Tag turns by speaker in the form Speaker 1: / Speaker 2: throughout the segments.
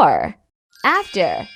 Speaker 1: before, after.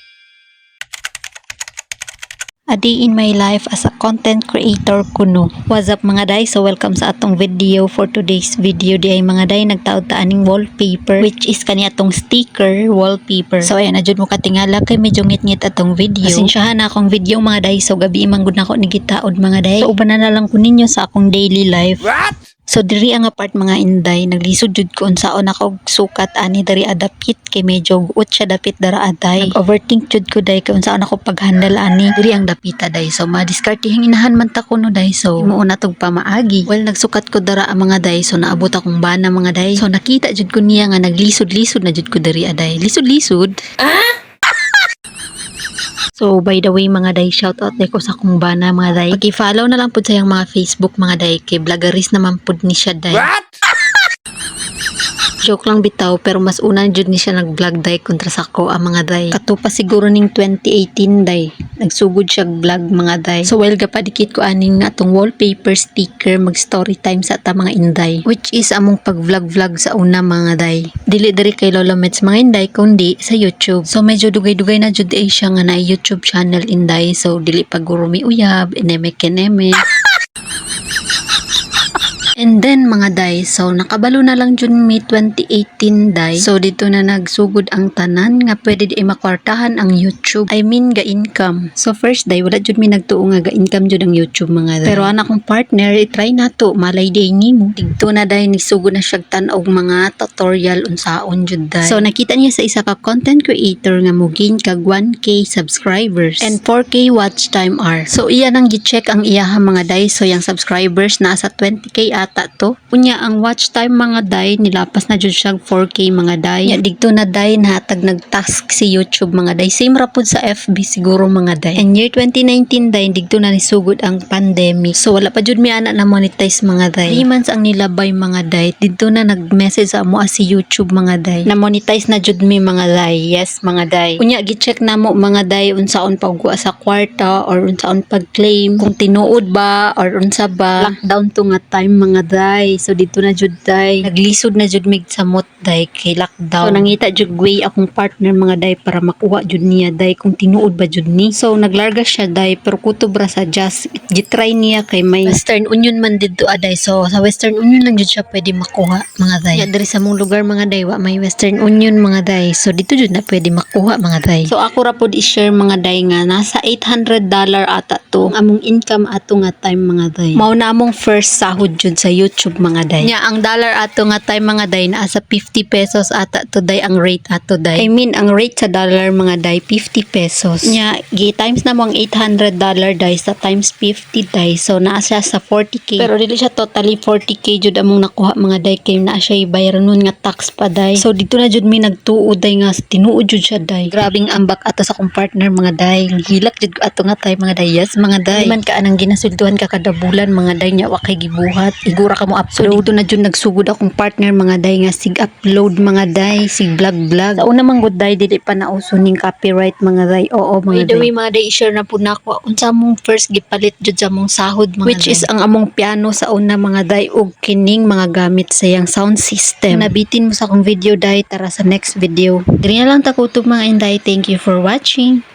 Speaker 2: A day in my life as a content creator kuno. What's up mga day? So welcome sa atong video. For today's video di ay mga day nagtaod ta aning wallpaper which is kani atong sticker wallpaper. So ayan na jud mo katingala kay medyo ngit-ngit atong video. Pasensyahan na akong video mga day. So gabi man gud nako ni gitaod mga day. So uban na lang ko ninyo sa akong daily life.
Speaker 1: What?
Speaker 2: So diri ang apart mga inday naglisod jud ko unsaon ako sukat ani diri adapit kay medyo guot siya dapit dara aday. Nag-overthink jud ko day kay unsaon ako paghandle ani diri ang dapita day. So madiskarte hinginahan man ta kuno day. So himuon na tong pamaagi. Well nagsukat ko dara ang mga day. So naabot akong bana mga day. So nakita jud ko niya nga naglisod-lisod na jud ko diri aday. Lisod-lisod. So by the way mga day, shout out ko sa akong bana mga day. Pag-follow na lang pud sa yang mga Facebook mga day kay vloggeris naman pud ni siya day.
Speaker 1: What?
Speaker 2: Joke lang bitaw pero mas una jud ni siya nag-vlog day kontra sa ako ang mga day. Katupa siguro ning 2018 day. Nagsugod siya vlog mga day. So while gapadikit ko aning atong wallpaper sticker mag story time sa ta mga inday which is among pag-vlog sa una mga day. Dili diri kay Lola Mets mga inday kundi sa YouTube. So medyo dugay-dugay na jud ay siya nga na YouTube channel inday. So dili pagurumi uyab, eneme keneme. And then mga day, so nakabalo na lang jud mi 2018 day. So dito na nagsugod ang tanan nga pwede di makwartahan ang YouTube. I mean ga income. So first day wala jud mi nagtuo nga ga income jud ang YouTube mga day. Pero anak kong partner, i-try na to, malay day nimo. Dito na day nisugod na siya tan-og mga tutorial unsaon jud day. So nakita niya sa isa ka content creator nga mugin kag 1K subscribers and 4K watch time hour. So iya nang gi-check ang iyaha mga day. So yang subscribers na sa 20K ata to. Unya ang watch time mga day nilapas na jud siya 4K mga day. Ya digto na day nahatag nag-task si YouTube mga day. Same ra pud sa FB siguro mga day. And year 2019 day digto na nisugod ang pandemic. So wala pa jud mi ana na monetize mga day. 3 months ang nilabay mga day. Dito na nag-message sa amo si YouTube mga day. Na monetize na jud mi mga day. Yes mga day. Unya gi-check na mo mga day unsaon pagkuha sa kwarta or unsaon pag-claim kung tinuod ba or unsa ba. Lockdown to nga time mga day. So dito na jud day naglisod na jud mig samot day kay lockdown. So nangita jud way akong partner mga day para makuha jud niya day kung tinuod ba jud ni. So naglarga siya day pero kutob ra sa just gitry niya kay may Western Union man didto aday. So sa Western Union lang jud siya pwede makuha mga day. Ya diri sa mong lugar mga day wa may Western Union mga day. So dito jud na pwede makuha mga day. So ako ra pod i-share mga day nga nasa $800 ata to among income ato nga time mga day. Mao na among first sahod jud sa YouTube mga day. Nya ang dollar ato nga time mga day naa sa 50 pesos ata to day ang rate ato day. I mean ang rate sa dollar mga day 50 pesos. Nya gi times na mo ang $800 day sa times 50 day. So naa siya sa 40k. Pero dili siya totally 40k jud among nakuha mga day kay naa siya ibayran nun nga tax pa day. So dito na jud mi nagtuod day nga tinuod jud siya day. Grabing ambak ato sa akong partner mga day. Hilak jud ato nga tay mga day. Yes mga day. Man ka anang ginasulduhan ka kada bulan mga day nya wa kay gibuhat. Igura ka mo upload. So, na jud nagsugod akong partner mga day nga sig upload mga day, sig vlog. Sa una man gud day dili pa nauso ning copyright mga day. Oo mga day. By the way mga day i-share na pud nako unsa mong first gipalit jud sa mong sahod mga which day. Is ang among piano sa una mga day ug kining mga gamit sa yang sound system. Nabitin mo sa akong video day tara sa next video. Diri na lang ta kutob mga inday. Thank you for watching.